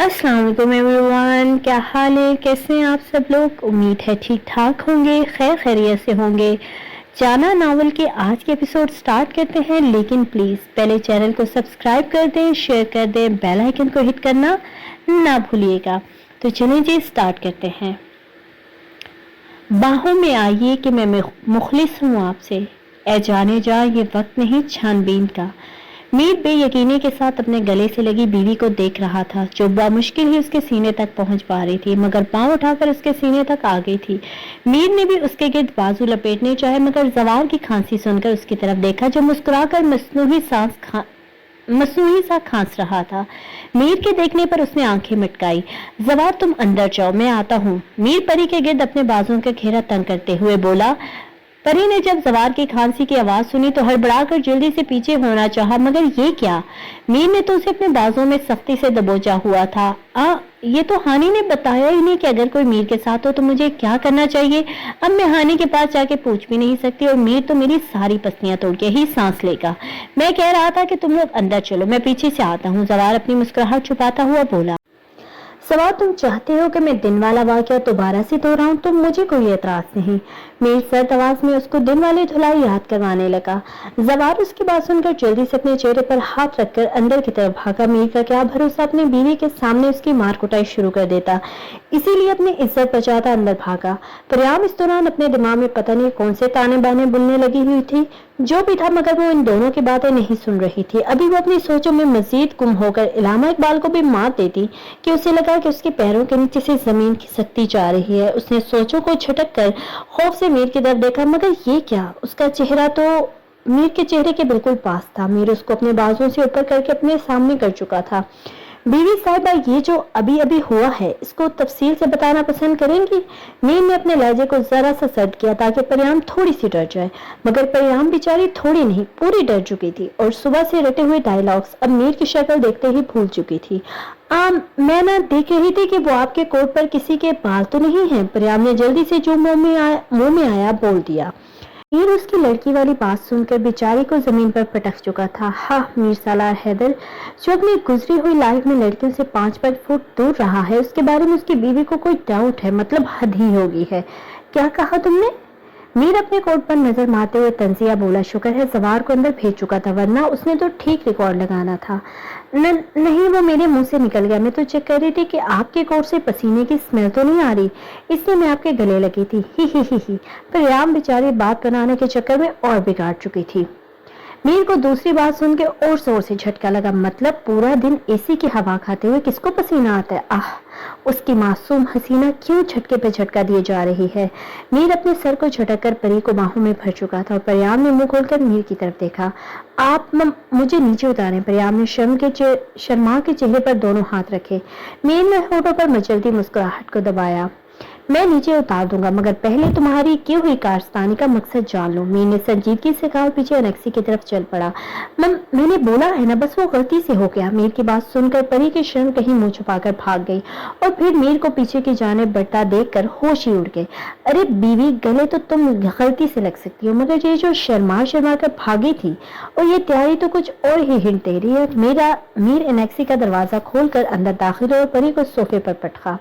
अस्सलाम वालेकुम एवरीवन, क्या हाल है, कैसे हैं आप सब लोग। उम्मीद है ठीक ठाक होंगे, खैर खैरियत से होंगे। जाना नावल के आज के एपिसोड स्टार्ट करते हैं, लेकिन प्लीज़ पहले चैनल को सब्सक्राइब कर दें, शेयर कर दें, बेल आइकन को हिट करना ना भूलिएगा। तो चलिए जी स्टार्ट करते हैं। बाहों में आइए कि मैं मुखलिस हूँ आपसे, ए जाने जा ये वक्त नहीं छानबीन का। मीर बेयकीनी के साथ अपने गले से लगी बीवी को देख रहा था, जो मुश्किल ही उसके सीने तक पहुंच पा रही थी, मगर पांव उठाकर उसके सीने तक आ गई थी। मीर ने भी उसके गिर्द बाजू लपेटने चाहे, मगर जवार की खांसी सुनकर उसकी तरफ देखा, जो मुस्कुराकर मसनूई सा खांस रहा था। मीर के देखने पर उसने आंखें मटकाई। जवार तुम अंदर जाओ, मैं आता हूँ। मीर परी के गिर्द अपने बाजुओं का घेरा तंग करते हुए बोला। परी ने जब जवार की खांसी की आवाज सुनी तो हड़बड़ाकर जल्दी से पीछे होना चाहा, मगर ये क्या, मीर ने तो उसे अपने बाजों में सख्ती से दबोचा हुआ था। ये तो हानी ने बताया ही नहीं कि अगर कोई मीर के साथ हो तो मुझे क्या करना चाहिए। अब मैं हानी के पास जाके पूछ भी नहीं सकती, और मीर तो मेरी सारी पसलियां तोड़ के ही सांस लेगा। मैं कह रहा था कि तुम लोग अंदर चलो, मैं पीछे से आता हूँ। जवार अपनी मुस्कुराहट छुपाता हुआ बोला। सवाल तुम चाहते हो कि मैं दिन वाला वाकया दोबारा से दोहराऊं तो मुझे कोई एतराज नहीं। मीर सर्द आवाज में उसको दिन वाली धुलाई याद करवाने लगा। जवार उसकी बात सुनकर जल्दी से अपने चेहरे पर हाथ रखकर अंदर की तरफ भागा। मीर का क्या भरोसा अपनी बीवी के सामने उसकी मार कुटाई शुरू कर देता, इसीलिए अपनी इज्जत बचाता अंदर भागा। परियाम इस दौरान अपने दिमाग में पता नहीं कौन से ताने बाने बुनने लगी हुई थी, जो भी था, मगर वो इन दोनों की बातें नहीं सुन रही थी। अभी वो अपनी सोचों में मजीद गुम होकर इलामा इकबाल को भी मार देती कि उसे लगा कि उसके पैरों के नीचे से जमीन खिसकती जा रही है। उसने सोचों को झटक कर खौफ से मीर की तरफ देखा, मगर ये क्या, उसका चेहरा तो मीर के चेहरे के बिल्कुल पास था। मीर उसको अपने बाजुओं से ऊपर करके अपने सामने कर चुका था। बीवी साहिबा, ये जो अभी अभी हुआ है इसको तफसील से बताना पसंद करेंगी। मीर ने अपने लहजे को जरा सा सट किया ताकि परियाम थोड़ी सी डर जाए, मगर परियाम बेचारी थोड़ी नहीं पूरी डर चुकी थी, और सुबह से रटे हुए डायलॉग्स अब मीर की शक्ल देखते ही भूल चुकी थी। मैं ना देख रही थी कि वो आपके कोट पर किसी के बाल तो नहीं है। परियाम ने जल्दी से जो मुंह में आया बोल दिया। मीर उसकी लड़की वाली बात सुनकर बेचारी को जमीन पर पटक चुका था। हाँ, मीर सालार हैदर जो अपनी गुजरी हुई लाइफ में लड़कियों से 5-5 फुट दूर रहा है, उसके बारे में उसकी बीवी को कोई डाउट है, मतलब हद ही होगी है। क्या कहा तुमने? मीर अपने कोट पर नजर मारते हुए तंजिया बोला। शुक्र है जवार को अंदर भेज चुका था, वरना उसने तो ठीक रिकॉर्ड लगाना था। नहीं, वो मेरे मुंह से निकल गया। मैं तो चेक कर रही थी कि आपके कोट से पसीने की स्मेल तो नहीं आ रही, इसलिए मैं आपके गले लगी थी। ही। परियाम बेचारी बात बनाने के चक्कर में और बिगाड़ चुकी थी। मीर को दूसरी बात सुन के और जोर से झटका लगा। मतलब पूरा दिन एसी की हवा खाते हुए किसको पसीना आता है? आह, उसकी मासूम हसीना क्यों झटके पे झटका दिए जा रही है। मीर अपने सर को झटक कर परी को बाहों में भर चुका था, और परियाम ने मुंह खोलकर मीर की तरफ देखा। आप मुझे नीचे उतारें। परियाम ने शर्मा के चेहरे पर दोनों हाथ रखे। मीर ने होठों पर मचलती मुस्कुराहट को दबाया। मैं नीचे उतार दूंगा, मगर पहले तुम्हारी की हुई कारस्तानी का मकसद जान लो। मीर ने संजीदगी से कहा, पीछे अनेक्सी की तरफ चल पड़ा। मैंने बोला है ना, बस वो गलती से हो गया। मीर की बात सुनकर परी की शर्म कहीं मुंह छुपाकर भाग गई, और फिर मीर को पीछे की जानिब बढ़ता देखकर होश ही उड़ गए। अरे बीवी, गले तो तुम गलती से लग सकती हो, मगर ये जो शर्मा कर भागी थी, और ये तैयारी तो कुछ और ही हिंट दे रही है। मीर अनेक्सी का दरवाजा खोलकर अंदर दाखिल हुआ और परी को सोफे पर पटका।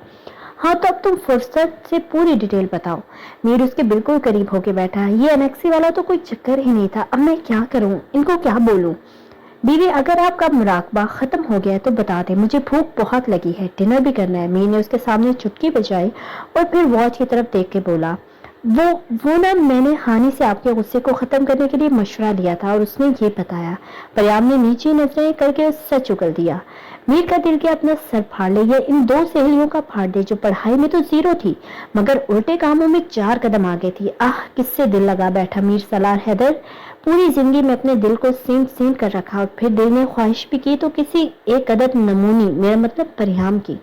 हाँ, तो अब तुम फुर्सत से पूरी डिटेल बताओ। मीर उसके बिल्कुल करीब होके बैठा। ये अनेक्सी वाला तो कोई चक्कर ही नहीं था। अब मैं क्या करूं, इनको क्या बोलूं? बीवी, अगर आपका मुराकबा खत्म हो गया तो बता दे, मुझे भूख बहुत लगी है, डिनर भी करना है। मीर ने उसके सामने चुटकी बजाई और फिर वॉच की तरफ देख के बोला। वो ना, मैंने हानि से आपके गुस्से को खत्म करने के लिए मशवरा लिया था, और उसने ये बताया। परियाम ने नीचे नजरें करके सच उगल दिया। मीर का दिल के अपना सर फाड़ ले, या इन दो सहेलियों का फाड़ दे, जो पढ़ाई में तो जीरो थी मगर उल्टे कामों में 4 कदम आगे थी। आह, किससे दिल लगा बैठा मीर सलार हैदर। पूरी जिंदगी में अपने दिल को सींट कर रखा, और फिर दिल ने ख्वाहिश भी की तो किसी एक अदद नमूनी, मेरा मतलब परियाम की।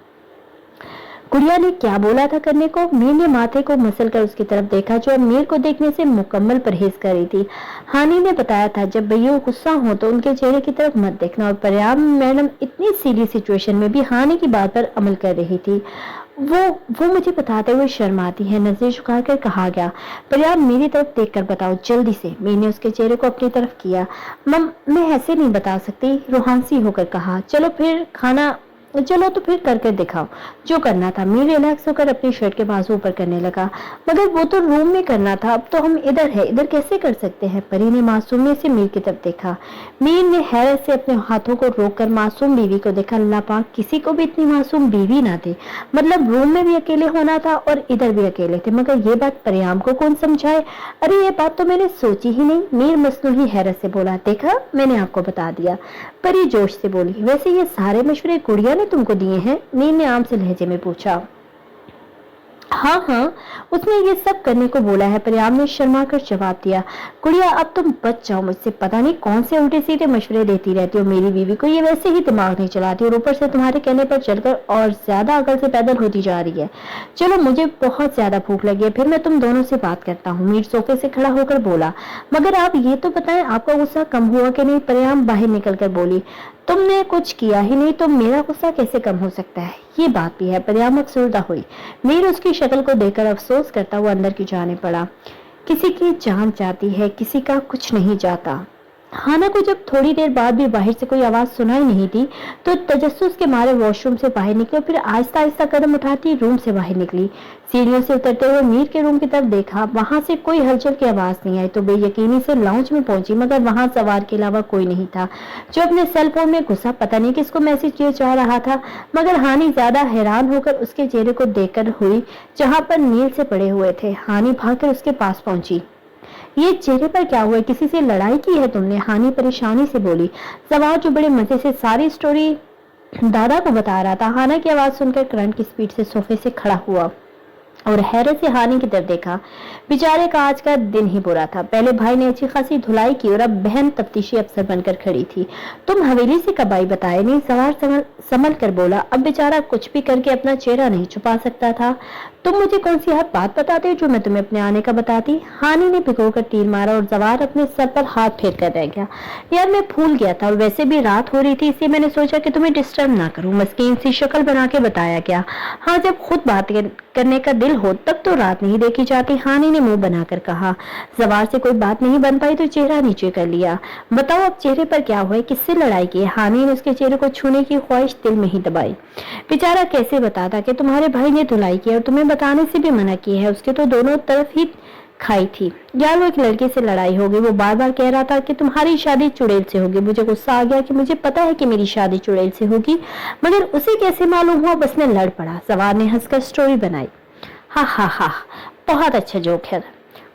गुड़िया ने क्या बोला था करने को? मीर ने माथे को मसल कर उसकी तरफ देखा, जो मीर को देखने से मुकम्मल परहेज कर रही थी। हानी ने बताया था जब भैया गुस्सा हो तो उनके चेहरे की तरफ मत देखना, और परियाम मैडम इतनी सीरियस सिचुएशन में भी हानि की बात पर अमल कर रही थी। वो मुझे बताते हुए शर्माती है, नजर झुकाकर कहा गया। परियाम मेरी तरफ देखकर बताओ जल्दी से। मैंने उसके चेहरे को अपनी तरफ किया। मैं ऐसे नहीं बता सकती, रूहानी होकर कहा। चलो फिर खाना चलो तो फिर करके दिखाओ जो करना था। मीर रिलैक्स होकर अपनी शर्ट के बाजू ऊपर करने लगा। मगर वो तो रूम में करना था, अब तो हम इधर है, इधर कैसे कर सकते हैं? परी ने मासूमियत से मीर की तरफ देखा। मीर ने हैरत से अपने हाथों को रोककर मासूम बीवी को देखा। अल्लाह पाक किसी को भी इतनी मासूम बीवी ना दे। मतलब रूम में भी अकेले होना था और इधर भी अकेले थे, मगर ये बात परियाम को कौन समझाए? अरे ये बात तो मैंने सोची ही नहीं। मीर मसनूही हैरत से बोला, देखा मैंने आपको बता दिया। परी जोश से बोली, वैसे ये सारे मशवरे गुड़िया ने तुमको दिए हैं? मीर ने आम से लहजे में पूछा। हाँ हाँ, उसने ये सब करने को बोला है, परियाम ने शर्मा कर जवाब दिया। गुड़िया अब तुम बच जाओ मुझसे, पता नहीं कौन से उल्टे सीधे मशवरे देती रहती हो मेरी बीवी को। ये वैसे ही दिमाग नहीं चलाती और ऊपर से तुम्हारे कहने पर चलकर और ज्यादा अकल से पैदल होती जा रही है। चलो मुझे बहुत ज्यादा भूख लगी है, फिर मैं तुम दोनों से बात करता हूँ। मीर सोफे से खड़ा होकर बोला, मगर आप ये तो बताएं आपका गुस्सा कम हुआ कि नहीं? परियाम बाहर निकल कर बोली, तुमने कुछ किया ही नहीं तो मेरा गुस्सा कैसे कम हो सकता है? ये बात भी है। परियाम अफसरदा हुई। मीर उसकी शक्ल को देखकर अफसोस करता हुआ अंदर की जाने पड़ा। किसी की जान जाती है, किसी का कुछ नहीं जाता। हाना को जब थोड़ी देर बाद भी बाहर से कोई आवाज सुनाई नहीं दी तो तजस्सुस के मारे वॉशरूम से बाहर निकली, फिर आहिस्ता आहिस्ता कदम उठाती रूम से बाहर निकली। सीढ़ियों से उतरते हुए मीर के रूम की तरफ देखा, वहां से कोई हलचल की आवाज नहीं आई तो बेयकीनी से लाउंज में पहुंची, मगर वहां सवार के अलावा कोई नहीं था। जो अपने सेल फोन में घुसा, पता नहीं किसको मैसेज किया जा रहा था, मगर हानि ज्यादा हैरान होकर उसके चेहरे को देखकर हुई जहां पर नील से पड़े हुए थे। हानि भागकर उसके पास पहुंची। ये चेहरे पर क्या हुआ? किसी से लड़ाई की है तुमने? हानि परेशानी से बोली। सवार जो बड़े मजे से सारी स्टोरी दादा को बता रहा था, हाना की आवाज सुनकर करंट की स्पीड से सोफे से खड़ा हुआ और हैरत से हानि की तरफ देखा। बेचारे का आज का दिन ही बुरा था। पहले भाई ने अच्छी खासी धुलाई की और अब बहन तफ्तीशी अफसर बनकर खड़ी थी। तुम हवेली से कब आई बताए नहीं? सवार संभल कर बोला। अब बेचारा कुछ भी करके अपना चेहरा नहीं छुपा सकता था। तुम मुझे कौन सी हर बात बताते हो जो मैं तुम्हें अपने आने का बताती? हानि ने भिगोकर तीर मारा और जवार अपने सर पर हाथ फेर कर रह गया। यार मैं भूल गया था और वैसे भी रात हो रही थी, इसलिए मैंने सोचा कि तुम्हें डिस्टर्ब ना करूं। मस्कीन सी शक्ल बना के बताया क्या। हाँ, जब खुद बात करने का दिल हो तब तो रात नहीं देखी जाती। हानि ने मुंह बनाकर कहा। जवार से कोई बात नहीं बन पाई तो चेहरा नीचे कर लिया। बताओ अब चेहरे पर क्या हुआ? किससे लड़ाई की? हानि ने उसके चेहरे को छूने की ख्वाहिश दिल में ही दबाई। बेचारा कैसे बताता कि तुम्हारे भाई ने धुलाई की और तुम्हें बताने से भी मना की है। उसके तो दोनों तरफ ही खाई थी। यार वो एक लड़के से लड़ाई होगी, वो बार बार कह रहा था कि तुम्हारी शादी चुड़ैल से होगी। मुझे गुस्सा आ गया कि मुझे पता है कि मेरी शादी चुड़ैल से होगी, मगर उसे कैसे मालूम हुआ? बस मैं लड़ पड़ा। सवार ने हंसकर स्टोरी बनाई। हा हा हा, बहुत अच्छा जोक है।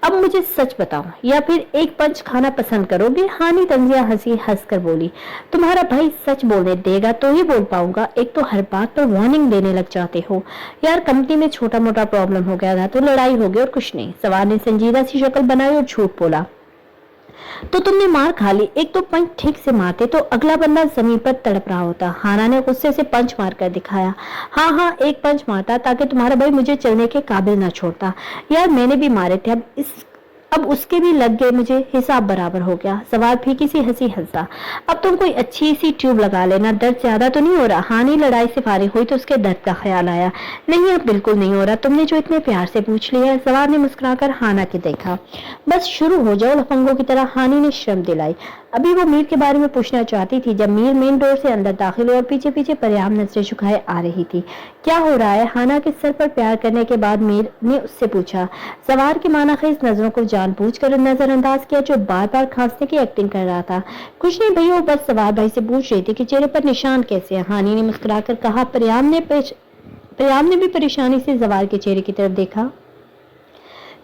अब मुझे सच बताओ या फिर एक पंच खाना पसंद करोगे? हानि तंजिया हंसी हंसकर बोली। तुम्हारा भाई सच बोलने देगा तो ही बोल पाऊंगा, एक तो हर बात पर वार्निंग देने लग जाते हो। यार कंपनी में छोटा मोटा प्रॉब्लम हो गया था तो लड़ाई हो गई और कुछ नहीं। सवार ने संजीदा सी शक्ल बनाई और झूठ बोला। तो तुमने मार खा ली। एक तो पंच ठीक से मारते तो अगला बंदा जमीन पर तड़प रहा होता। हाना ने गुस्से से पंच मार कर दिखाया। हाँ हाँ, एक पंच मारता ताकि तुम्हारा भाई मुझे चलने के काबिल ना छोड़ता। यार मैंने भी मारे थे, अब उसके भी लग गए, मुझे हिसाब बराबर हो गया। सवार फीकी सी हंसी हंसा। अब तुम कोई अच्छी सी ट्यूब लगा लेना, दर्द ज्यादा तो नहीं हो रहा? हानि लड़ाई से फारिग हुई तो उसके दर्द का ख्याल आया। नहीं अब बिल्कुल नहीं हो रहा, तुमने जो इतने प्यार से पूछ लिया है। सवार ने मुस्कुराकर हाना के देखा। बस शुरू हो जाओ लफंगों की तरह, हानि ने शर्म दिलाई। अभी वो मीर के बारे में पूछना चाहती थी जब मीर मेन डोर से अंदर दाखिल हुआ और पीछे पीछे परियाम नजरें झुकाए आ रही थी। क्या हो रहा है? हाना के सर पर प्यार करने के बाद मीर ने उससे पूछा। सवार की मानाखेज नजरों को जानबूझकर नजरअंदाज किया जो बार बार खांसने की एक्टिंग कर रहा था। कुछ नहीं भैया, बस सवार भाई से पूछ रही थी कि चेहरे पर निशान कैसे है। हानि ने मुस्कुराकर कहा। परियाम ने भी परेशानी से सवार के चेहरे की तरफ देखा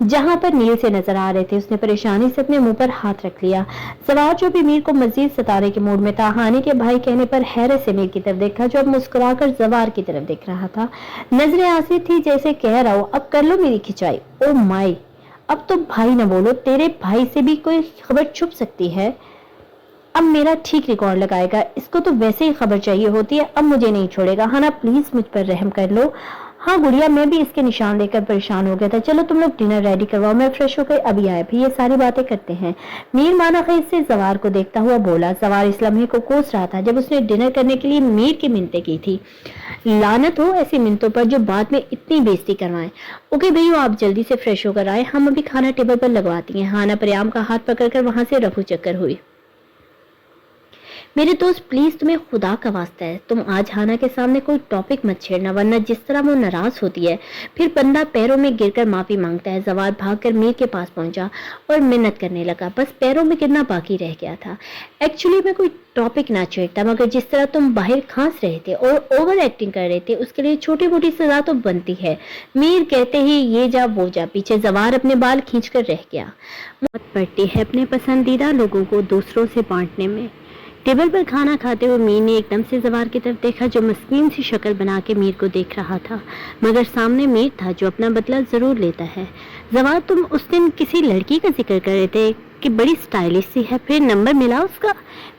जहां पर नील से नजर आ रहे थे। उसने परेशानी से अपने मुंह पर हाथ रख लिया। सवार जो भी मीर को मजीद सताने के मूड में था, हानि के भाई कहने पर हैरत से मीर की तरफ देखा जो अब मुस्कुराकर जवार की तरफ देख रहा था। नजरें ऐसी थी जैसे कह रहा हो अब कर लो मेरी खिंचाई। ओ माई, अब तो भाई न बोलो, तेरे भाई से भी कोई खबर छुप सकती है? अब मेरा ठीक रिकॉर्ड लगाएगा। इसको तो वैसे ही खबर चाहिए होती है, अब मुझे नहीं छोड़ेगा। हाना प्लीज मुझ पर रहम कर लो। हाँ गुड़िया, मैं भी इसके निशान देखकर परेशान हो गया था। चलो तुम लोग डिनर रेडी करवाओ, मैं फ्रेश होकर अभी आया, फिर ये सारी बातें करते हैं। मीर मानाखेज से जवार को देखता हुआ बोला। जवार इस लम्हे को कोस रहा था जब उसने डिनर करने के लिए मीर की मिन्नतें की थी। लानत हो ऐसी मिन्नतों पर जो बाद में इतनी बेइज्जती करवाएं। ओके भैया, आप जल्दी से फ्रेश होकर आए, हम अभी खाना टेबल पर लगवाती हैं। हाना परियाम का हाथ पकड़कर वहां से रफू चक्कर हुई। मेरे दोस्त प्लीज तुम्हें खुदा का वास्ता है, तुम आज हाना के सामने कोई टॉपिक मत छेड़ना, वरना जिस तरह वो नाराज होती है फिर बंदा पैरों में गिरकर माफी मांगता है। जवार भागकर मीर के पास पहुंचा और मिन्नत करने लगा, बस पैरों में गिरना बाकी रह गया था। एक्चुअली मैं कोई टॉपिक ना छेड़ता, मगर जिस तरह तुम बाहर खांस रहे थे और ओवर एक्टिंग कर रहे थे उसके लिए छोटी मोटी सजा तो बनती है। मीर कहते ही ये जा वो जा पीछे जवार अपने बाल खींचकर रह गया। मौत पड़ती है अपने पसंदीदा लोगों को दूसरों से बांटने में। टेबल पर खाना खाते हुए मीर ने एकदम से जवार की तरफ देखा, जो मस्कीन सी शक्ल बना के मीर को देख रहा था, मगर सामने मीर था जो अपना बदला जरूर लेता है। जवार, तुम उस दिन किसी लड़की का जिक्र कर रहे थे कि बड़ी स्टाइलिश सी है, फिर नंबर मिला उसका?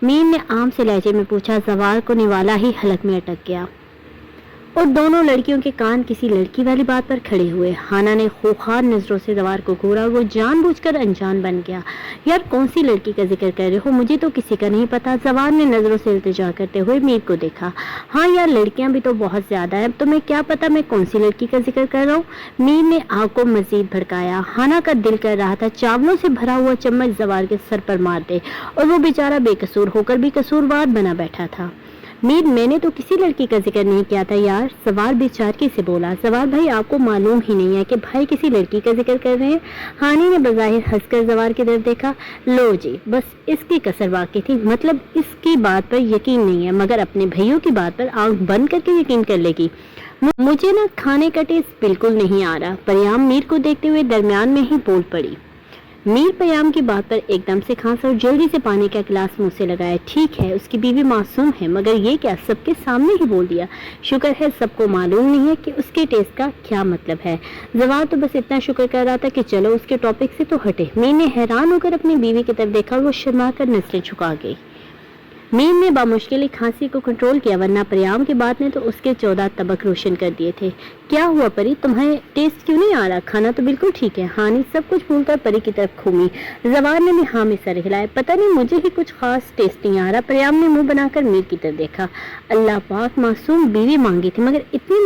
मीर ने आम से लहजे में पूछा। जवार को निवाला ही हलक में अटक गया और दोनों लड़कियों के कान किसी लड़की वाली बात पर खड़े हुए। हाना ने खूंखार नजरों से जवार को घूरा और वो जानबूझकर अनजान बन गया। यार कौन सी लड़की का जिक्र कर रहे हो? मुझे तो किसी का नहीं पता। जवार ने नजरों से इल्तिजा करते हुए मीर को देखा। हाँ यार, लड़कियां भी तो बहुत ज्यादा है, अब तुम्हें क्या पता मैं कौन सी लड़की का जिक्र कर रहा हूँ? मीर ने आग को मजीद भड़काया। हाना का दिल कर रहा था चावलों से भरा हुआ चम्मच जवार के सर पर मार दे, और वो बेचारा बेकसूर होकर भी कसूरवार बना बैठा था। मीर, मैंने तो किसी लड़की का जिक्र नहीं किया था यार, जवार बेचारगी से बोला। जवार भाई, आपको मालूम ही नहीं है कि भाई किसी लड़की का जिक्र कर रहे हैं? हानी ने बज़ाहिर हंसकर जवार की तरफ देखा। लो जी, बस इसकी कसर बाकी थी, मतलब इसकी बात पर यकीन नहीं है, मगर अपने भैयों की बात पर आंख बंद करके यकीन कर लेगी। मुझे ना खाने का टेस्ट बिल्कुल नहीं आ रहा। परियाम मीर को देखते हुए दरमियान में ही बोल पड़ी। मीर पयाम की बात पर एकदम से खांसा और जल्दी से पानी का गिलास मुंह से लगाया। ठीक है, उसकी बीवी मासूम है, मगर ये क्या, सबके सामने ही बोल दिया। शुक्र है सबको मालूम नहीं है कि उसके टेस्ट का क्या मतलब है। जवाब तो बस इतना शुक्र कर रहा था कि चलो उसके टॉपिक से तो हटे। मीर ने हैरान होकर अपनी बीवी की तरफ देखा और वो शर्मा कर नजरें झुका गई। मीर ने बामुश्किल खांसी को कंट्रोल किया, वरना परियाम की बात ने तो उसके 14 तबक रोशन कर दिए थे। क्या हुआ परी, तुम्हें टेस्ट क्यों नहीं आ रहा? खाना तो बिल्कुल ठीक है। हानी सब कुछ भूलकर परी की तरफ घूमी। जवार ने भी हाँ में सर हिलाया। पता नहीं, मुझे ही कुछ खास टेस्ट नहीं आ रहा। परियाम ने मुंह बनाकर मीर की तरफ देखा। अल्लाह पाक, मासूम बीवी मांगी थी, मगर इतनी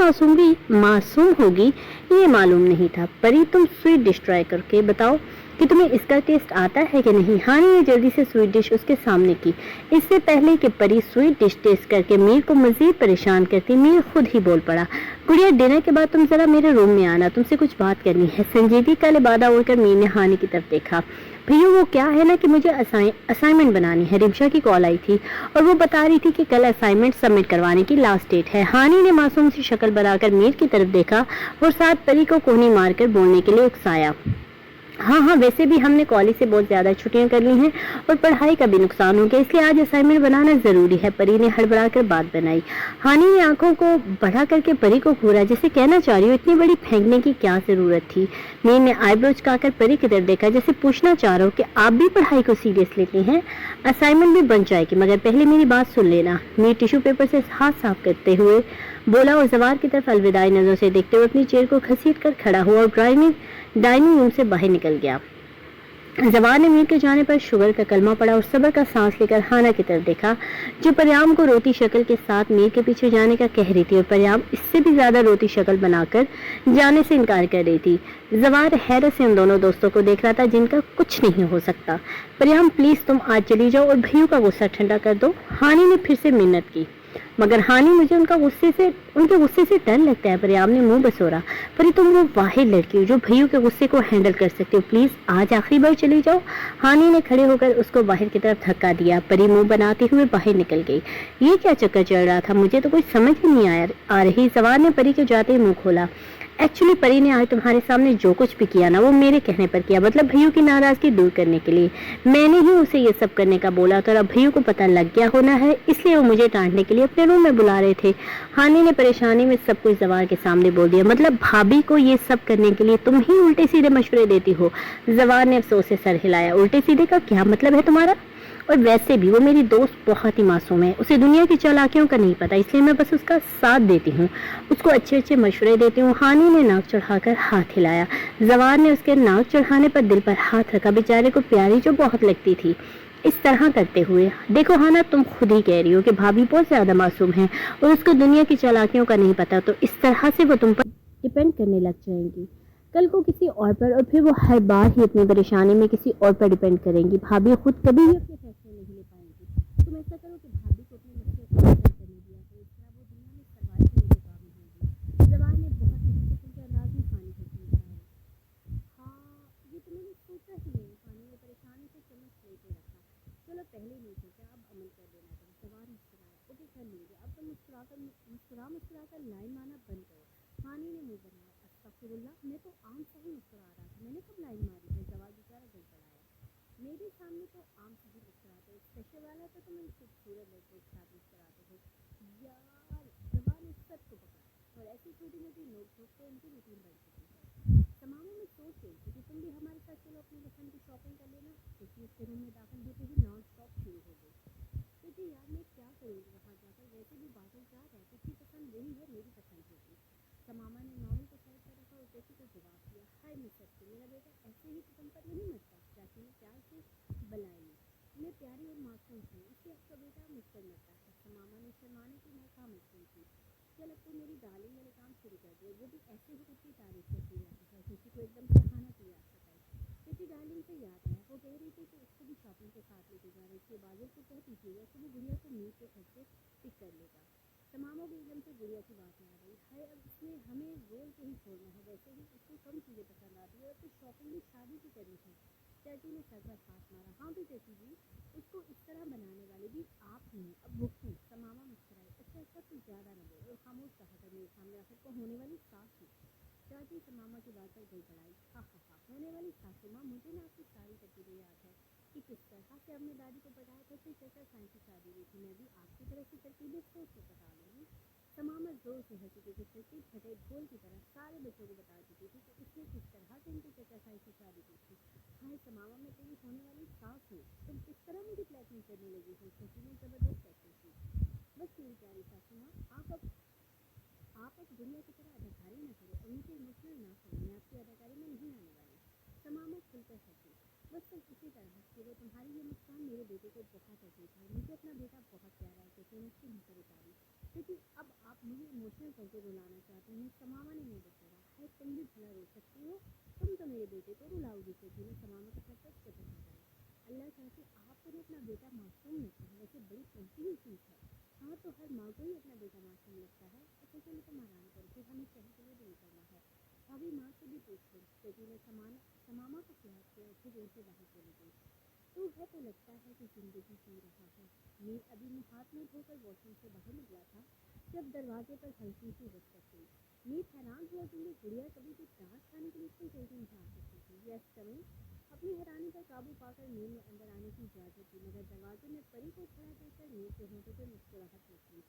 मासूम होगी ये मालूम नहीं था। परी, तुम स्वीट डिश ट्राई करके बताओ कि तुम्हें इसका टेस्ट आता है कि नहीं। हानी ने जल्दी से स्वीट डिश उसके सामने की। इससे पहले कि परी स्वीट डिश टेस्ट करके मीर को मजीद परेशान करती, मीर खुद ही बोल पड़ा। गुड़िया, डिनर के बाद तुम जरा मेरे रूम में आना, तुमसे कुछ बात करनी है। संजीदगी का लिबादा ओढ़कर मीर ने हानी की तरफ देखा। भैया, वो क्या है ना कि मुझे असाइनमेंट बनानी है। रिमशा की कॉल आई थी और वो बता रही थी कि कल असाइनमेंट सबमिट करवाने की लास्ट डेट है। हानी ने मासूम सी शक्ल बनाकर मीर की तरफ देखा और साथ परी को कोहनी मारकर बोलने के लिए उकसाया। हाँ, वैसे भी हमने कॉलेज से बहुत ज्यादा छुट्टियां कर ली हैं और पढ़ाई का भी नुकसान हो गया, इसलिए आज असाइनमेंट बनाना जरूरी है। परी ने हड़बड़ा कर बात बनाई। हानी ने आंखों को बढ़ा करके परी को घूरा, जैसे कहना चाह रही हो इतनी बड़ी फेंकने की क्या जरूरत थी। मीर ने आईब्रो चुकाकर परी की तरफ देखा, जैसे पूछना चाह रहा हो कि आप भी पढ़ाई को सीरियस लेती हैं। असाइनमेंट भी बन जाएगी, मगर पहले मेरी बात सुन लेना। मीर टिश्यू पेपर से हाथ साफ करते हुए बोला और जवार की तरफ अलविदाई नजरों से देखते हुए अपनी चेयर को घसीट कर खड़ा हुआ और डाइनिंग रूम से बाहर निकल गया। जवार ने मीर के जाने पर शुगर का कलमा पड़ा और सब्र का सांस लेकर हाना की तरफ देखा, जो परियाम को रोती शक्ल के साथ मीर के पीछे जाने का कह रही थी, और परियाम इससे भी ज्यादा रोती शक्ल बनाकर जाने से इनकार कर रही थी। जवार हैरत से उन दोनों दोस्तों को देख रहा था जिनका कुछ नहीं हो सकता। परियाम, प्लीज तुम आज चली जाओ और भैया का गुस्सा ठंडा कर दो। हानी ने फिर से मिन्नत की, मगर हानी, मुझे उनके गुस्से से डर लगता है। परियाम ने मुंह बसोरा। परी, तुम वो वाहिद लड़की हो जो भैया के गुस्से को हैंडल कर सकती हो, प्लीज आज आखिरी बार चली जाओ। हानी ने खड़े होकर उसको बाहर की तरफ धक्का दिया। परी मुंह बनाते हुए बाहर निकल गई। ये क्या चक्कर चल रहा था, मुझे तो कोई समझ ही नहीं आ रही। जवार ने परी के जाते ही मुंह खोला। एक्चुअली परी ने आज तुम्हारे सामने जो कुछ भी किया ना, वो मेरे कहने पर किया, मतलब भैया की नाराजगी दूर करने के लिए। मैंने ही उसे ये सब करने का बोला था और अब भैया को पता लग गया होना है, इसलिए वो मुझे डांटने के लिए अपने रूम में बुला रहे थे। हानी ने परेशानी में सब कुछ जवार के सामने बोल दिया। मतलब भाभी को ये सब करने के लिए तुम ही उल्टे सीधे मशवरे देती हो। जवार ने अफसोस से सर हिलाया। उल्टे सीधे का क्या मतलब है तुम्हारा? और वैसे भी वो मेरी दोस्त बहुत ही मासूम है, उसे दुनिया की चालाकियों का नहीं पता, इसलिए मैं बस उसका साथ देती हूँ, उसको अच्छे अच्छे मशवरे देती हूँ। हानी ने नाक चढ़ाकर हाथ हिलाया। जवार ने उसके नाक चढ़ाने पर दिल पर हाथ रखा। बेचारे को प्यारी जो बहुत लगती थी इस तरह करते हुए। देखो हाना, तुम खुद ही कह रही हो कि भाभी बहुत ज्यादा मासूम है और उसको दुनिया की चालाकियों का नहीं पता, तो इस तरह से वो तुम पर डिपेंड करने लग जाएंगी कल को किसी और पर, और फिर वो हर बार ही अपनी परेशानी में किसी और पर डिपेंड करेंगी। भाभी खुद कभी भी अपने फैसले नहीं ले पाएंगी। तुम ऐसा करो कि कर लाइन मारना बंद करो। हानि ने मुंह बनाया, अस्तगफिरुल्लाह, मैं तो आम से ही मुस्कुरा रहा था, मैंने कब लाइन मारी है। जवाब बेचारा गड़बड़ाया, मेरे सामने तो आम से ही मुस्कुराते हो, स्पेशल वाला तो तुम खूबसूरत लड़कों के साथ मुस्कुराते हो। यार, जवान ने सच को पकड़ा, और ऐसी छोटी मोटी नोक झोंक तो इनकी रूटीन बन चुकी है। तमामों में सोच रही थी कि तुम भी हमारे साथ चलो, अपनी पसंद की शॉपिंग कर लेना। क्योंकि उसके रूम में दाखिल होते ही नॉन स्टॉप शुरू हो गई। क्योंकि यार मैं क्या करूँगी वहाँ जाकर, वैसे भी बादल क्या है, उसकी पसंद वही है, मेरी पसंद होगी। तमामा ने नॉवल को साइड पर रखा और चाची को जवाब दिया, हाय मिस सच्ची, मेरा बेटा ऐसे ही तो तुम पर नहीं मरता। चाची ने प्यार से बलाई, मैं प्यारी और मासूम हूँ, इसलिए आपका बेटा मुझ पर मरता है। तमामा ने शर्माने की मैं कहाँ मशहूर थी। चल अब तो मेरी डार्लिंग वाले काम शुरू कर दिया, वो भी ऐसे ही उसकी तारीफ करती रहती है। किसी को एकदम से खाना तैयार पकाई। किसी डार्लिंग से याद आया, वो कह रही थी कि उसको भी शॉपिंग के साथ लेके जाना, इसलिए बादल को कह दीजिएगा कि वो गुड़िया को मीर के घर से पिक कर लेगा। तमामों को एकदम से गुड़िया की बात याद आई, हाय अब इसमें हमें रोल के ही छोड़ना है, वैसे भी उसको कम चीज़ें पसंद आती है और फिर शॉपिंग भी शादी की करनी है। चाची ने सर पर हाथ मारा, हाँ तो चाची जी, उसको इस तरह बनाने वाले भी आप ही हैं, अब भुगतूं। तमामा मुस्कुराई, अच्छा अच्छा कुछ ज़्यादा न बोल, और खामोश रहा कर मेरे सामने आखिर को होने वाली सास हूँ। चाची तमामा की बात पर गड़बड़ाई, हा हा हा, होने वाली सासू माँ, मुझे ना आपकी सारी तरकीबें याद है कि किस तरह से अपनी दादी को पटाया था, फिर चाचा साईं की शादी हुई थी, मैं भी आपकी तरफ से तरकीबें सोच कर बता लूँगी। तमामा जोर से हंसी, क्योंकि तरकीब फटे ढोल की तरह सारे बच्चों को बता चुकी थी कि उसने किस तरह से उनके चाचा साईं से शादी की थी। हाय तमामा, मैं तेरी होने वाली सास हूँ, तुम किस तरह मुझे ब्लैकमेल करने लगी हो। चाची ने जबरदस्त एक्टिंग की, बस मेरी प्यारी सासू माँ, आप अब गुड़िया की तरह अदाकारी न करो और मुझे इमोशनल ना करो, मैं आपकी अदाकारी में नहीं आने वाली। तमामा खुलकर हंसी, बस तुम इसी तरह हंसती रहो, तुम्हारी ये मुस्कान मेरे बेटे को बहुत अजीब है, मुझे अपना बेटा बहुत प्यारा है। चाची ने उसकी नजर उतारी, क्योंकि अब आप मुझे इमोशनल करके रुलाना चाहती हैं। तमामा ने मुंह बखेरा, है तुम भी भला रो सकती हो, तुम तो मेरे बेटे को रुलाओगी। चाची ने तमामा के सर पर चपत लगाई, अल्लाह चाहती आपने अपना बेटा मासूम न कहा, वैसे बड़ी कीमती ही चीज़ है। हाँ तो हर माँ को ही अपना बेटा मासूम लगता है। अच्छा चलो तुम आराम करो, फिर हमें शहर के लिए भी निकलना है, भाभी माँ से भी पूछ लो। चाची ने तमामा को प्यार किया और फिर रूम से बाहर चली गई। तू है तो लगता है कि जिंदगी जी रहा है। मीर अभी हाथ मुँह धोकर वॉशरूम से बाहर निकला था जब दरवाजे पर हल्की सी दस्तक हुई। मीर हैरान हुआ, क्योंकि गुड़िया कभी भी दांत खाने के लिए इतनी जल्दी नहीं आ सकती थी। Yes coming. अपनी हैरानी पर काबू पाकर मीर ने अंदर आने की इजाजत दी, मगर दरवाजे में परी को खड़ा देखकर मीर के होंठों पर मुस्कुराहट निकली,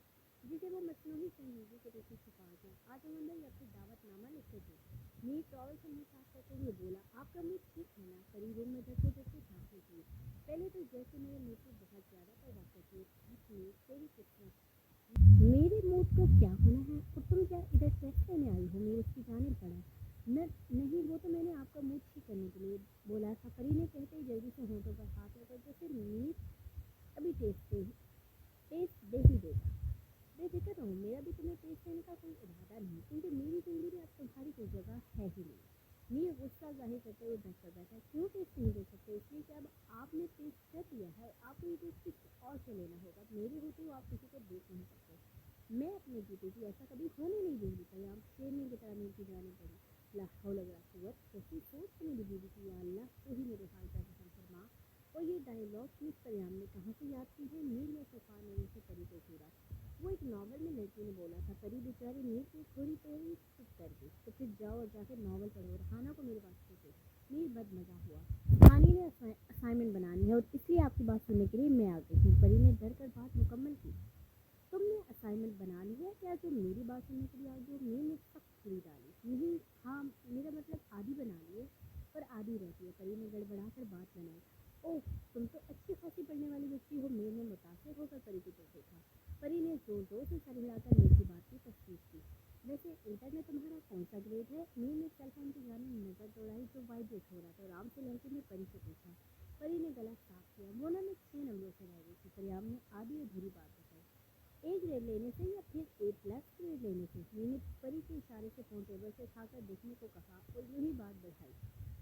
जिसे वो मसनूई संजीदगी के पीछे छुपा गया। आ जाओ अंदर या फिर दावतनामा लिखकर दो। मीर टॉवल से मुंह साफ करते हुए बोला, आपका मुंह ठीक है ना। परी रूम में धक्के धक्के साफ निकली, पहले तो जैसे मेरे मूड की बहुत ज्यादा परवाह करती है। मीर तेरी किस्मत, मेरे मूड को क्या होना है, और तुम क्या इधर टेस्ट लेने आई हो। मीर उसकी जानिब बढ़ा, नहीं वो तो मैंने आपका मूड ठीक करने के लिए बोला था। परी ने कहते ही जल्दी से होंठों पर हाथ रखा, जैसे मीर अभी टेस्ट दे ही देगा। बेफिक्र रहो, मेरा भी तुम्हें टेस्ट देने का कोई इरादा नहीं, क्योंकि मेरी जिंदगी में अब तुम्हारी कोई जगह है ही नहीं। मीर गुस्सा जाहिर करते हुए बेड पर बैठा, क्यों टेस्ट नहीं दे सकते, इसलिए कि अब आपने टेस्ट कर लिया है, आपको ये टेस्ट किसी और से लेना होगा, मेरे होते हुए आप किसी को देख नहीं सकते। मैं अपने बेटे की ऐसा कभी होने नहीं दूंगी। परियाम शेरनी की तरह मीर की जाने पड़ी, ला हौला वला कुव्वत, कैसी सोच है मेरी बीवी की, या अल्लाह तू ही मेरे हाल का रहम फरमा। और ये डायलॉग मिस परियाम ने कहाँ से याद की है। मीर ने तूफान नजर से परी को घूरा, वो एक नॉवल में लड़की ने बोला था। परी बेचारी मीर की थोड़ी तो ही चुप कर गई, तो फिर जाओ और जाकर नॉवल पढ़ो, रहाना को मेरे पास भेजो। मीर बद मजा हुआ, हानी ने असाइनमेंट बनानी है और इसलिए आपकी बात सुनने के लिए मैं आ गई हूँ। परी ने डर कर बात मुकम्मल की, तुमने असाइनमेंट बना ली है क्या, जो मेरी बात सुनने के लिए आ गई हो। मीर ने सख्त खिली डाली, नहीं हाँ, मेरा मतलब आधी बना ली है, पर आधी रहती है। परी ने गड़बड़ा कर बात बनाई, ओह तुम तो अच्छी खासी पढ़ने वाली बच्ची हो। मीर ने मुतासिर होकर परी की तरफ देखा। परी ने जोर जोर से सर हिलाकर मीर की बात की तस्दीक की, वैसे इंटर में तुम्हारा कौन सा ग्रेड है। मीर ने सेलफोन की जानिब नजर दौड़ाई जो वाइब्रेट हो रहा था, और आराम से लहजे में परी से पूछा। परी ने गला साफ किया, वो ना मैं 6 नंबरों से रह गई थी। परियाम ने आधी अधूरी बात बताई, ए ग्रेड लेने से या फिर A+ ग्रेड लेने से। मैंने परी के इशारे से फोन टेबल से उठाकर देखने को कहा और यूं ही बात बढ़ाई,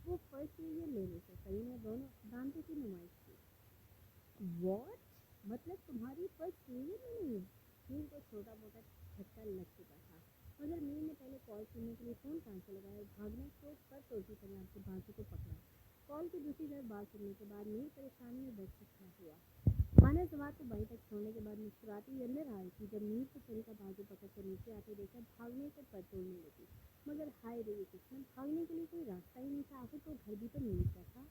वो फर्स्ट डिवीजन लेने से। परी ने दोनों दांतों की नुमाइश की, वॉट, मतलब तुम्हारी फर्स्ट डिवीजन में नहीं है। मीर को छोटा मोटा झटका लग चुका था, मगर मीर ने पहले कॉल सुनने के लिए फोन कान से लगाया और भागने को पर तोड़ती परियाम के बाजू को पकड़ा। कॉल की दूसरी तरफ बात सुनने के बाद मीर परेशानी में बेड से खड़ा हुआ, माना जवाब को वहीं तक छोड़ने के बाद मुस्कुराती हुई अंदर आ रही थी जब मीर को परी का बाजू पकड़कर नीचे आते देखा भागने का पर तोड़ने लगी। मगर हाय रे ये किस्मत, भागने के लिए कोई रास्ता ही नहीं था। आखिर तो घर भी तो मीर का था।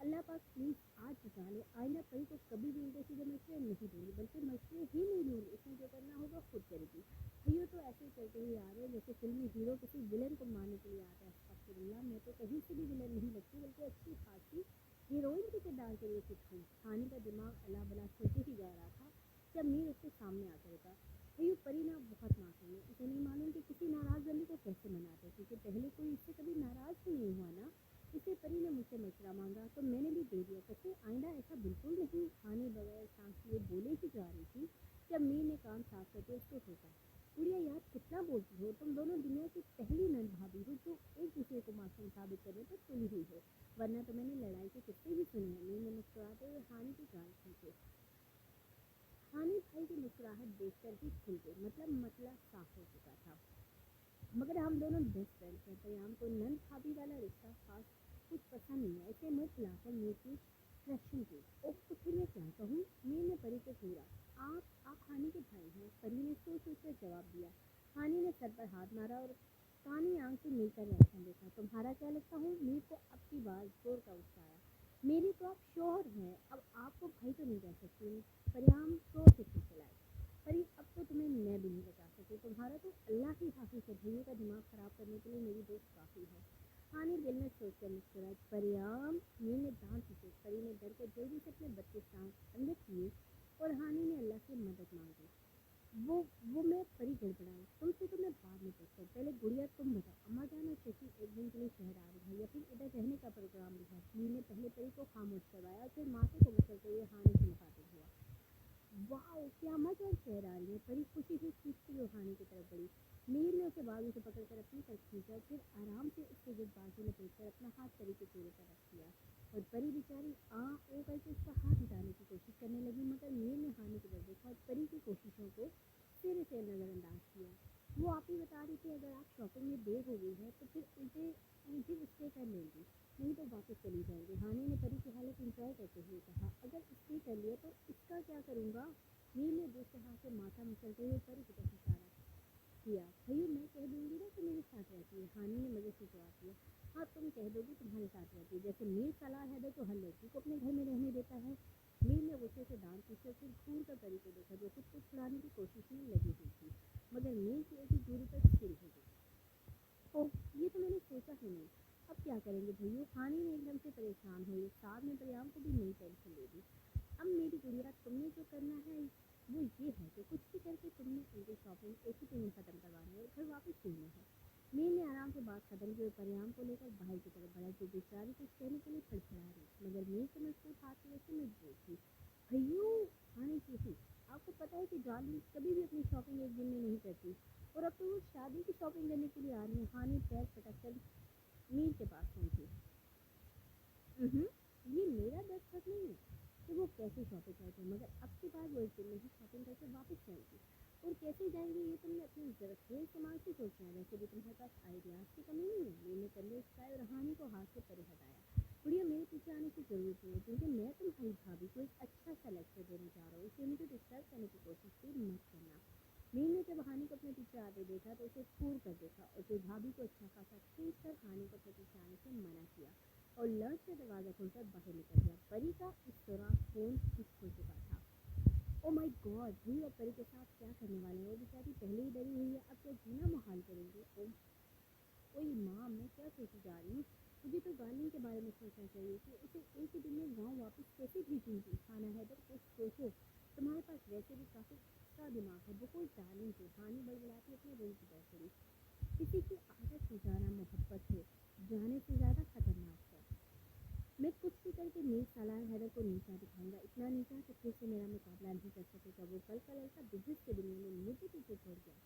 अल्लाह पाक प्लीज आज बचा ले, आइंदा परी को कभी भी उल्टे सीधे मशवरे नहीं दूंगी, बल्कि मशवरे ही नहीं दूंगी, इसमें जो करना होगा खुद करेगी। भैया तो ऐसे ही चलते हुए आ रहे हैं जैसे फिल्मी हीरो किसी विलेन को मारने के लिए आता है। अस्तगफिरुल्लाह, मैं तो कहीं से भी विलेन नहीं लगती, बल्कि अच्छी खासी हीरोइन के किरदार के लिए फिट हूँ। हानि का दिमाग अला बला सोचे ही जा रहा था जब मीर उसके सामने आकर रुका। भैया परी ना बहुत मासूम है, उसे नहीं मालूम कि किसी नाराज बंदे को कैसे मनाते, क्योंकि पहले कोई इससे कभी नाराज ही नहीं हुआ ना। इसे परी ने मुझसे मशवरा मांगा तो मैंने भी दे दिया। कैसे आइंदा ऐसा बिल्कुल नहीं। हानि बगैर सांस लिए बोले ही जा रही थी जब मीर ने कान साफ करके उसको टोका। गुड़िया यार कितना बोलती हो, तुम दोनों दुनिया की पहली नंद भाभी हो जो एक दूसरे को मासूम साबित करने पर तुली हुई हो, वरना तो मैंने लड़ाई के किस्से भी सुने हैं। मीर ने मुस्कुराते हुए हानि की गाल खींचे। हानि भाई की मुस्कुराहट देखकर ही खुल गई, मतलब मसला साफ हो चुका था। मगर हम दोनों बेस्ट फ्रेंड्स हैं। परिणाम को नंद भाभी वाला रिश्ता खास कुछ पसंद नहीं है। इसे मुंह फुलाकर मीर की फ्रैक्शन की। ओह तो फिर मैं क्या कहूँ? मीर ने परी को घूरा। आप हानि के भाई हैं, परी ने सोच सोच कर जवाब दिया। हानि ने सर पर हाथ मारा और कानी आंख से मीर का रिएक्शन देखा। तुम्हारा क्या लगता हूँ? मीर को अब की बार जोर का गुस्सा आया। मेरी तो आप शोहर हैं, अब आपको भाई तो नहीं कह सकती। परिणाम जोर से खिलखिलाए। परी अब तो तुम्हें मैं भी नहीं बचा सकी, तुम्हारा तो अल्लाह ही हाफिज है। भैया का दिमाग खराब करने के लिए मेरी दोस्त काफी है। हानि दिल में सोचकर मुस्कुराई। परिणाम, मीर ने दांत पीछे। परी ने डर कर जल्दी से अपने 32 दांत अंदर किए और हानि ने अल्लाह से मदद मांगी। वो वो मैं परी गड़बड़ाई। तुमसे तो मैं बाद में पूछता हूँ, पहले गुड़िया तुम बताओ, अम्मा जान और शशि एक दिन के लिए शहर आ रही है या फिर इधर रहने का प्रोग्राम भी है? मीर ने पहले परी को खामोश करवाया और फिर माथे को मसलते हुए हानि से मुखातिब हुआ। वाओ, क्या मजा शहर आ रही है? परी खुशी से खींचती हुई हानि की तरफ बढ़ी। मीर ने उसे बाजू से पकड़कर अपनी तरफ खींचा, फिर आराम से उसके गिर्द बाजू लपेटकर अपना हाथ परी के चेहरे पर रख दिया और परी बेचारी ओ करके उसका हाथ हटाने की कोशिश करने लगी। मगर मीर ने हानि की तरफ देखा और परी की कोशिशों को सिरे से नजरअंदाज किया। वो आप ही बता रही थी अगर आप शॉपिंग में देर हो गई है तो फिर उल्टे स्टे कर लेंगी, नहीं तो वापस चली जाएंगे। हानि ने परी की हालत इंजॉय करते हुए कहा। अगर स्टे कर लिया तो इसका क्या करूँगा? मीर ने दूसरे हाथ से माथा मसलते हुए परी की तरफ इशारा किया। भैया मैं कह दूंगी ना कि मेरे साथ रहती है। हानि ने मजे से जवाब दिया। हाँ तुम कह दोगी तुम्हारे साथ रहती है, जैसे मीर सलाह हैदर को हर लड़की को अपने घर में रहने देता है। मीर ने गुस्से से दांत पीछे फिर घूर कर परी को देखा जो खुद को छुड़ाने की कोशिश में लगी हुई थी, मगर मीर की एक ही दूरी पर स्थिर हो गई। ओह ये तो मैंने सोचा ही नहीं। अब क्या करेंगे भैया? हानि ने एकदम से परेशान हुई। साथ में परिणाम को भी नई टेंशन ले दी। अब मेरी गुड़िया, तुमने जो करना है वो ये है कि कुछ भी करके तुमने उनकी शॉपिंग एक ही दिन में खत्म करवानी है और घर वापस भेजना है। मीर ने आराम से बात खत्म की और परिणाम को लेकर बाहर की तरफ बढ़ा जो बेचारी कुछ कहने के लिए फड़फड़ा रही, मगर मीर के मजबूत हाथ की वजह से मजबूर थी। भैया, हानि चीखी, आपको पता है कि जाली कभी भी अपनी शॉपिंग एक दिन में नहीं करती, और अब तो वो शादी की शॉपिंग करने के लिए आ रही है। हानि पैर पटक कर मीर के पास पहुंची। ये मेरा दस्तखत नहीं है कि वो कैसे शॉपिंग करते हैं, मगर अब की बार वो एक दिन में ही शॉपिंग करके वापस जाएंगी। और कैसे जाएंगी ये तुमने अपने जरखेज दिमाग से सोचना है। वैसे भी तुम्हारे पास आइडियाज की कमी नहीं है। मीर ने कंधे उठाए और हानि को हाथ से परे हटाया। गुड़िया मेरे पीछे आने की जरूरत नहीं है, क्योंकि मैं तुम्हारी भाभी को एक अच्छा सा लेक्चर देने जा रहा हूँ, इसलिए मुझे डिस्टर्ब करने की कोशिश भी मत करना। मीर ने जब हानि को अपने पीछे आते देखा तो उसे घूर कर देखा और फिर भाभी को अच्छा खासा खींच कर हानि को अपने पीछे आने से मना किया और लर्च से दरवाजा खोलकर बाहर निकल गया। परी का इस दौरान फोन स्विच हो चुका था। ओ माय गॉड, भैया अब परी के साथ क्या करने वाले हैं? वो बेचारी पहले ही डरी हुई है, अब क्या जीना मुहाल करेंगे? ओए माँ, मैं क्या सोची जा रही हूँ? मुझे तो गार्लिंग के बारे में सोचना चाहिए कि उसे एक ही दिन में गाँव वापस कैसे भेजूंगी। खाना हैदर कुछ सोचो, तुम्हारे पास वैसे भी काफी एक्स्ट्रा दिमाग है। वो कोई डार्लिंग है। हानि बड़बड़ाती अपने रूम की तरफ बढ़ी। किसी की आदत हो जाना मोहब्बत से जाने से ज्यादा खतरनाक है। मैं कुछ भी करके मीर सालार हैदर को नीचा दिखाऊंगा, इतना नीचा कि फिर से मेरा मुकाबला नहीं कर सकेगा। वो कल का लड़का बिजनेस के दुनिया में मुझे पीछे छोड़ गया,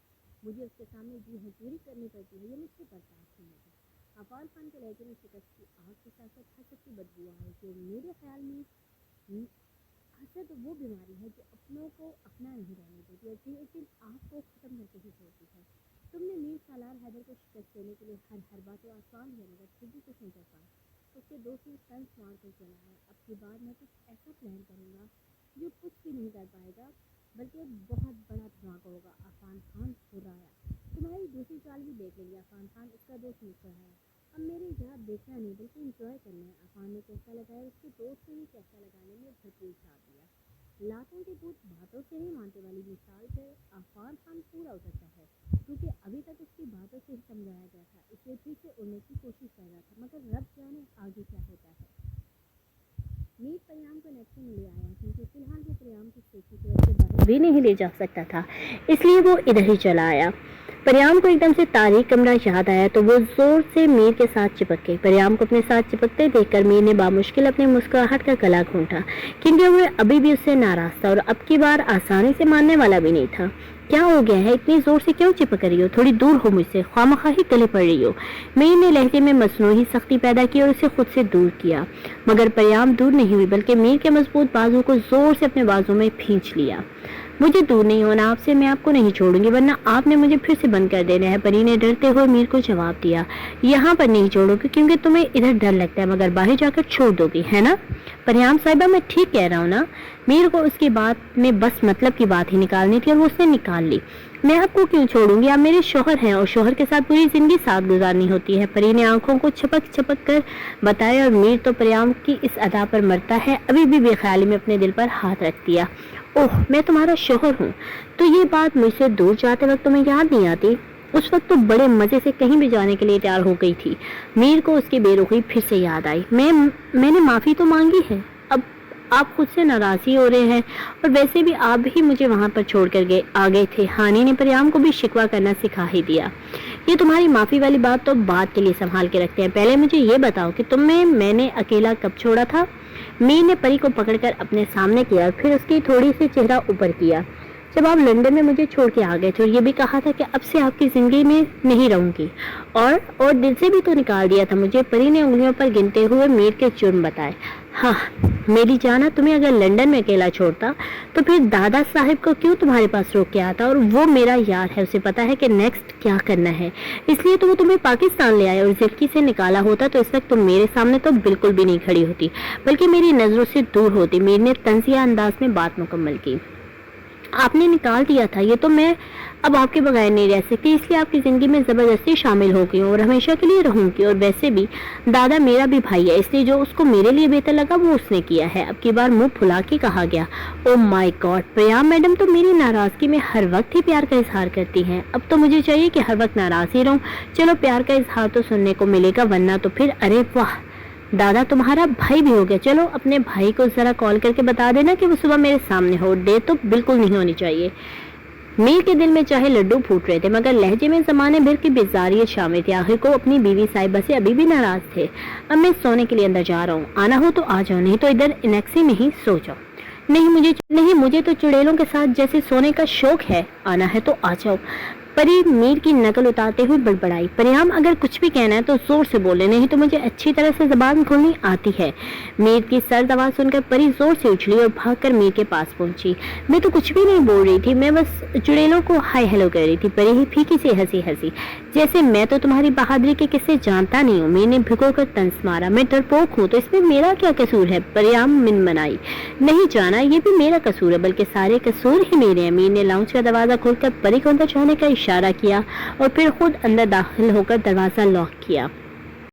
मुझे उसके सामने जी हजूरी करनी पड़ती है, ये मुझसे बर्दाश्त नहीं होता। अफाल खान के लहजे में शिकस्त की आग के साथ साथ हसद की बदबू आ रही थी और मेरे ख्याल में हसद वो बीमारी है जो अपनों को अपना नहीं रहने देती और फिर एक दिन आग को खत्म करके ही छोड़ती है। तुमने मीर सालार हैदर को शिकस्त देने के लिए हर बात तो आसान है, मगर फिर भी कुछ नहीं कर पाए। उसके दोस्त ने तंज मार कर चलाया। अब की बार मैं कुछ ऐसा प्लान करूंगा जो कुछ भी नहीं कर पाएगा, बल्कि एक बहुत बड़ा धमाका होगा। अफान खान हुर्राया, तुम्हारी दूसरी चाल भी देख लेंगे अफान खान, उसका दोस्त मुस्कुराया। अब मेरी जगह देखना नहीं बल्कि इंजॉय करना है। अफान ने कैसा लगाया, उसके दोस्त ने भी कैसा लगाने में भरपूर साथ दिया। लातों के भूत बातों से नहीं मानते वाली मिसाल पे अफान खान पूरा उतरता है, क्योंकि अभी तक उसकी बातों से ही समझाया गया था, इसलिए ठीक से उड़ने की कोशिश कर रहा था, मगर रब जाने आगे क्या होता है। मीर परियाम को नेक्स्ट में ले आया, क्योंकि फिलहाल वो परियाम की सेफ्टी की वजह से बाहर भी नहीं ले जा सकता था, इसलिए वो इधर ही चला आया। परियाम को एकदम से तारीख कमरा याद आया तो वो जोर से मीर के साथ चिपक गई। परियाम को अपने साथ चिपकते देखकर मीर ने बामुश्किल अपनी मुस्कुराहट का गला घोंटा, क्योंकि वो अभी भी उससे नाराज था और अब की बार आसानी से मानने वाला भी नहीं था। क्या हो गया है, इतनी जोर से क्यों चिपक रही हो, थोड़ी दूर हो मुझसे, खामखा ही गले पड़ रही हो। मीर ने लहजे में मसनूई सख्ती पैदा की और उसे खुद से दूर किया, मगर परियाम दूर नहीं हुई, बल्कि मीर के मजबूत बाजू को जोर से अपने बाजू में खींच लिया। मुझे दूर नहीं होना आपसे, मैं आपको नहीं छोड़ूंगी, वरना आपने मुझे फिर से बंद कर देना है। परी ने डरते हुए मीर को जवाब दिया, यहाँ पर नहीं छोड़ोगी क्योंकि तुम्हें इधर डर लगता है, मगर बाहर जाकर छोड़ दोगी, है ना? परियाम साहिबा, मैं ठीक कह रहा हूँ ना? मीर को उसकी बात में बस मतलब की बात ही निकालनी थी और वो उसने निकाल ली। मैं आपको क्यों छोड़ूंगी, आप मेरे शौहर हैं और शौहर के साथ पूरी जिंदगी साथ गुजारनी होती है। परी ने आंखों को छपक छपक कर बताया और मीर तो परियाम की इस अदा पर मरता है, अभी भी बेख्याली में अपने दिल पर हाथ रख दिया। ओह, मैं तुम्हारा शौहर हूँ, तो ये बात मुझसे दूर जाते वक्त तुम्हें याद नहीं आती? उस वक्त तो बड़े मजे से कहीं भी जाने के लिए तैयार हो गई थी। मीर को उसकी बेरुखी फिर से याद आई। मैंने माफी तो मांगी है, अब आप खुद से नाराजी हो रहे हैं, और वैसे भी आप ही मुझे वहां पर छोड़ कर आ गए थे। हानि ने परियाम को भी शिकवा करना सिखा ही दिया। ये तुम्हारी माफी वाली बात तो बात के लिए संभाल के रखते हैं, पहले मुझे ये बताओ कि तुम्हें मैंने अकेला कब छोड़ा था? मीर ने परी को पकड़कर अपने सामने किया और फिर उसकी थोड़ी सी चेहरा ऊपर किया। जब आप लंदन में मुझे छोड़ के आ गए थे और ये भी कहा था कि अब से आपकी जिंदगी में नहीं रहूंगी, और दिल से भी तो निकाल दिया था मुझे। परी ने उंगलियों पर गिनते हुए मीर के जुर्म बताए। हाँ मेरी जाना, तुम्हें अगर लंदन में अकेला छोड़ता तो फिर दादा साहिब को क्यों तुम्हारे पास रोक के आता? और वो मेरा यार है, उसे पता है कि नेक्स्ट क्या करना है, इसलिए तो वो तुम्हें पाकिस्तान ले आया। और जिंदगी से निकाला होता तो इस वक्त तुम मेरे सामने तो बिल्कुल भी नहीं खड़ी होती, बल्कि मेरी नजरों से दूर होती। मीर ने तंजिया अंदाज में बात मुकम्मल की। आपने निकाल दिया था, ये तो मैं अब आपके बगैर नहीं रह सकती, इसलिए आपकी जिंदगी में जबरदस्ती शामिल हो गई हूँ और हमेशा के लिए रहूंगी। और वैसे भी दादा मेरा भी भाई है, इसलिए जो उसको मेरे लिए बेहतर लगा वो उसने किया है। अब की बार मुंह फुला के कहा गया। ओ माय गॉड, परियाम मैडम तो मेरी नाराजगी में हर वक्त ही प्यार का इजहार करती हैं। अब तो मुझे चाहिए कि हर वक्त नाराज ही रहूं। चलो प्यार का इजहार तो सुनने को मिलेगा, वरना तो फिर अरे वाह, दादा तुम्हारा भाई भी हो गया। चलो अपने भाई को जरा कॉल करके बता देना कि वो सुबह मेरे सामने हो। देर तो बिल्कुल नहीं होनी चाहिए। मीर के दिल में चाहे लड्डू फूट रहे थे, मगर लहजे में जमाने भर की बेजारियत शामिल थी। आखिर को अपनी बीवी साहिबा से अभी भी नाराज थे। अब मैं सोने के लिए अंदर जा रहा हूँ, आना हो तो आ जाओ, नहीं तो इधर इनेक्सी में ही सो जाओ। नहीं मुझे तो चुड़ैलों के साथ जैसे सोने का शौक है, आना है तो आ जाओ। परी मीर की नकल उतारते हुए बड़बड़ाई। परियाम अगर कुछ भी कहना है तो जोर से बोले, नहीं तो मुझे अच्छी तरह से जबान खोलनी आती है। मीर की सर्द आवाज सुनकर परी जोर से उछली और भागकर मीर के पास पहुंची। मैं तो कुछ भी नहीं बोल रही थी, मैं बस चुड़ैलों को हाय हेलो कर रही थी। परी ही फीकी सी हंसी जैसे मैं तो तुम्हारी बहादुरी के किस्से जानता नहीं हूँ। मीर ने भिगोकर तंस मारा। मैं डरपोक हूँ तो इसमें मेरा क्या कसूर है? परियाम मिनमनाई। नहीं जाना, ये भी मेरा कसूर है, बल्कि सारे कसूर ही मेरे हैं। मीर ने लाउंज का दरवाजा खोलकर परी को अंदर जाने का इशारा किया और फिर खुद अंदर दाखिल होकर दरवाजा लॉक किया।